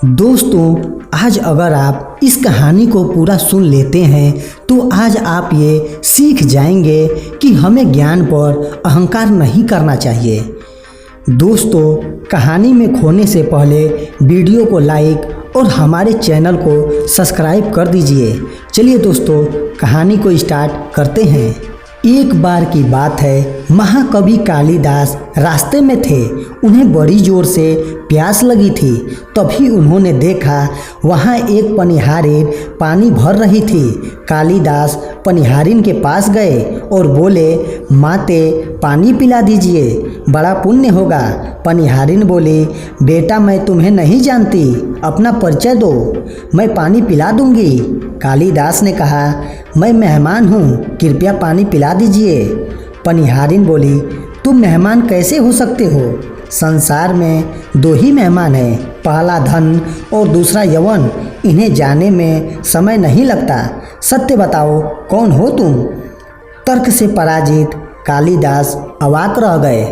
दोस्तों, आज अगर आप इस कहानी को पूरा सुन लेते हैं तो आज आप ये सीख जाएंगे कि हमें ज्ञान पर अहंकार नहीं करना चाहिए। दोस्तों, कहानी में खोने से पहले वीडियो को लाइक और हमारे चैनल को सब्सक्राइब कर दीजिए। चलिए दोस्तों, कहानी को स्टार्ट करते हैं। एक बार की बात है, महाकवि कालिदास रास्ते में थे। उन्हें बड़ी जोर से प्यास लगी थी। तभी उन्होंने देखा वहाँ एक पनिहारिन पानी भर रही थी। कालिदास पनिहारिन के पास गए और बोले, माते पानी पिला दीजिए, बड़ा पुण्य होगा। पनिहारिन बोली, बेटा मैं तुम्हें नहीं जानती, अपना परिचय दो, मैं पानी पिला दूंगी। कालिदास ने कहा, मैं मेहमान हूँ, कृपया पानी पिला दीजिए। पनिहारिन बोली, तुम मेहमान कैसे हो सकते हो? संसार में दो ही मेहमान हैं, पहला धन और दूसरा यौवन। इन्हें जाने में समय नहीं लगता। सत्य बताओ, कौन हो तुम? तर्क से पराजित कालिदास अवाक रह गए।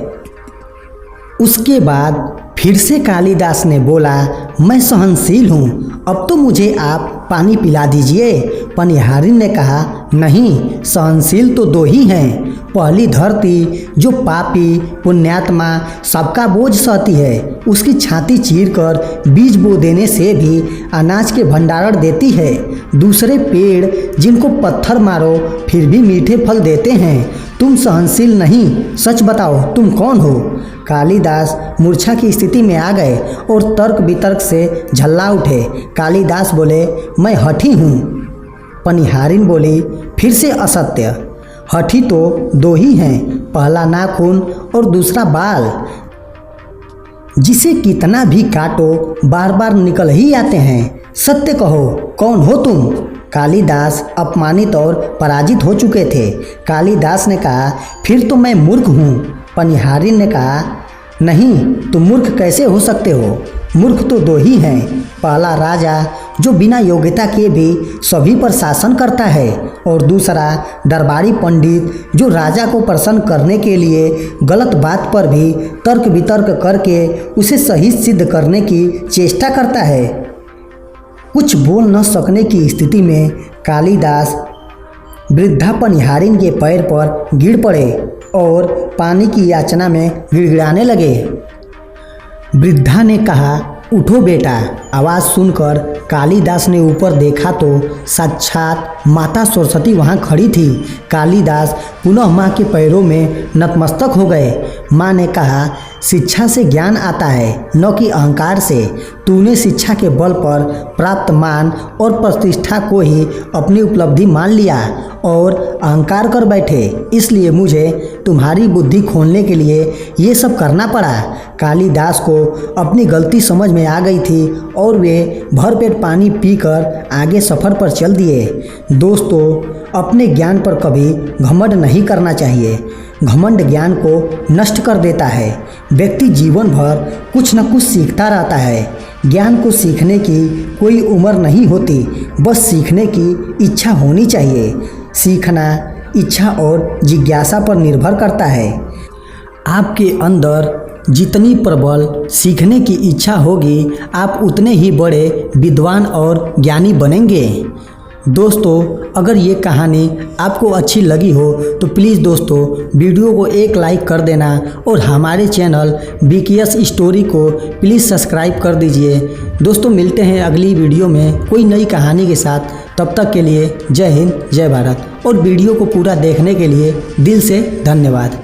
उसके बाद फिर से कालिदास ने बोला, मैं सहनशील हूँ, अब तो मुझे आप पानी पिला दीजिए। पनिहारिन ने कहा, नहीं, सहनशील तो दो ही हैं। पहली धरती जो पापी पुण्यात्मा सबका बोझ सहती है, उसकी छाती चीरकर बीज बो देने से भी अनाज के भंडारण देती है। दूसरे पेड़ जिनको पत्थर मारो फिर भी मीठे फल देते हैं। तुम सहनशील नहीं, सच बताओ तुम कौन हो? कालिदास मूर्छा की स्थिति में आ गए और तर्क वितर्क से झल्ला उठे। कालिदास बोले, मैं हठी हूँ। पनिहारिन बोली, फिर से असत्य। हठी तो दो ही हैं, पहला नाखून और दूसरा बाल। जिसे कितना भी काटो बार बार निकल ही आते हैं। सत्य कहो, कौन हो तुम? कालिदास अपमानित और पराजित हो चुके थे। कालिदास ने कहा, फिर तो मैं मूर्ख हूँ। पनिहारिन ने कहा, नहीं, तुम मूर्ख कैसे हो सकते हो? मूर्ख तो दो ही हैं, पहला राजा जो बिना योग्यता के भी सभी पर शासन करता है और दूसरा दरबारी पंडित जो राजा को प्रसन्न करने के लिए गलत बात पर भी तर्क वितर्क करके उसे सही सिद्ध करने की चेष्टा करता है। कुछ बोल न सकने की स्थिति में कालिदास वृद्धा पनिहारिन के पैर पर गिर पड़े और पानी की याचना में गिड़गिड़ाने लगे। वृद्धा ने कहा, उठो बेटा। आवाज़ सुनकर कालिदास ने ऊपर देखा तो साक्षात माता सरस्वती वहाँ खड़ी थी। कालिदास पुनः माँ के पैरों में नतमस्तक हो गए। माँ ने कहा, शिक्षा से ज्ञान आता है, न कि अहंकार से। तूने शिक्षा के बल पर प्राप्त मान और प्रतिष्ठा को ही अपनी उपलब्धि मान लिया और अहंकार कर बैठे, इसलिए मुझे तुम्हारी बुद्धि खोलने के लिए ये सब करना पड़ा। कालिदास को अपनी गलती समझ में आ गई थी और वे भरपेट पानी पीकर आगे सफ़र पर चल दिए। दोस्तों, अपने ज्ञान पर कभी घमंड नहीं करना चाहिए। घमंड ज्ञान को नष्ट कर देता है। व्यक्ति जीवन भर कुछ न कुछ सीखता रहता है। ज्ञान को सीखने की कोई उम्र नहीं होती, बस सीखने की इच्छा होनी चाहिए। सीखना इच्छा और जिज्ञासा पर निर्भर करता है। आपके अंदर जितनी प्रबल सीखने की इच्छा होगी, आप उतने ही बड़े विद्वान और ज्ञानी बनेंगे। दोस्तों, अगर ये कहानी आपको अच्छी लगी हो तो प्लीज़ दोस्तों वीडियो को एक लाइक कर देना और हमारे चैनल बीकेएस स्टोरी को प्लीज़ सब्सक्राइब कर दीजिए। दोस्तों, मिलते हैं अगली वीडियो में कोई नई कहानी के साथ। तब तक के लिए जय हिंद, जय भारत और वीडियो को पूरा देखने के लिए दिल से धन्यवाद।